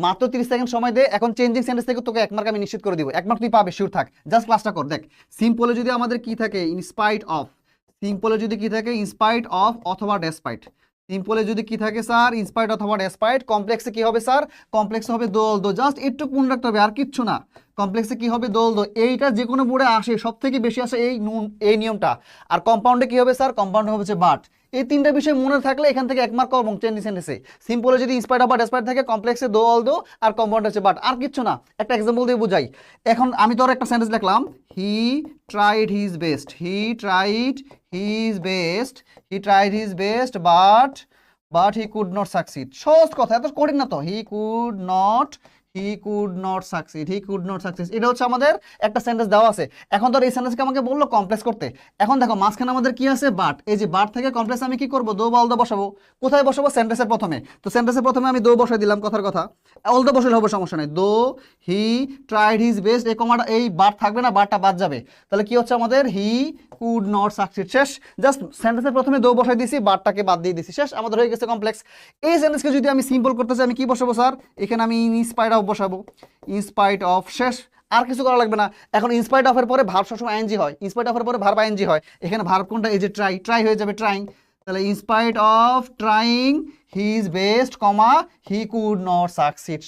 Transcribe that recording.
মাত্র 30 সেকেন্ড সময় দে, এখন চেঞ্জিং সেন্টেন্স থেকে তোকে 1 মার্ক আমি নিশ্চিত করে দিব, 1 মার্ক তুই পাবে, শিওর থাক। জাস্ট ক্লাসটা কর। দেখ সিম্পলে যদি আমাদের কি থাকে, ইনস্পাইট অফ, সিম্পলে যদি কি থাকে ইনস্পাইট অফ অথবা ডেসপাইট, সিম্পলে যদি কি থাকে স্যার ইনস্পাইট অথবা ডেসপাইট, কমপ্লেক্সে কি হবে স্যার, কমপ্লেক্সে হবে দোল দো, জাস্ট একটু মনে রাখতে হবে আর কিচ্ছু না। কমপ্লেক্সে কি হবে দোল দো, এইটা যে কোনো বোর্ডে আসে, সব থেকে বেশি আসে এই নিয়মটা। আর কম্পাউন্ডে কি হবে স্যার, কম্পাউন্ডে হবে বাট। এই তিনটা বিষয় মনে থাকলে এখান থেকে 1 মার্ক পাবো চেঞ্জিং সেন্টেন্সে। সিম্পলে যদি ইনস্পাইট অফ বা ডেসপাইট থাকে, কমপ্লেক্সে দো অল দো, আর কম্পাউন্ড হচ্ছে বাট, আর কিচ্ছু না। একটা এক্সাম্পল দিয়ে বুঝাই। এখন আমি তোর একটা সেন্টেন্স লিখলাম, he tried his best, he tried his best, he tried his best but he could not succeed. সহজ কথা, এত কঠিন না তো। হি could not succeed, he could not succeed, এটা হচ্ছে আমাদের একটা সেন্টেন্স দেওয়া আছে। এখন ধর এই সেন্টেন্সকে আমাকে বললো কমপ্লেক্স করতে। এখন দেখো মাঝখানে আমাদের কি আছে, বাট। এই যে বাট থেকে কমপ্লেক্স আমি কি করবো, দো বা অল দো বসাবো। কোথায় বসাবো, সেন্টেন্সের প্রথমে। তো সেন্টেন্সের প্রথমে আমি দো বসাই দিলাম, কথার কথা। অল দো বসালে হবে, সমস্যা নেই। দো হি ট্রাইড হিজ বেস্ট, এই কমাটা, এই বাট থাকবে না, বাটটা বাদ যাবে। তাহলে কি হচ্ছে আমাদের, হি কুড নট সাকসিড। শেষ। জাস্ট সেন্টেন্সের প্রথমে দো বসাই দিছি, বাটটাকে বাদ দিয়ে দিছি, শেষ, আমাদের হয়ে গেছে কমপ্লেক্স। এই সেন্টেন্সকে যদি আমি সিম্পল করতে চাই, আমি কি বসাবো স্যার, এখানে আমি ইনস্পাইট অফ বসাবো, ইনস্পাইট অফ, শেষ। আর কিছু করা লাগবে না। এখন ইনস্পাইট অফের পরে ভার্ব সবসময় আইএনজি হয়, ইনস্পাইট অফের পরে ভার্ব আইএনজি হয়। এখানে ভার্ব কোনটা, এই যে ট্রাই হয়ে যাবে ট্রাইং। তাহলে in spite of trying his best, comma he could not succeed.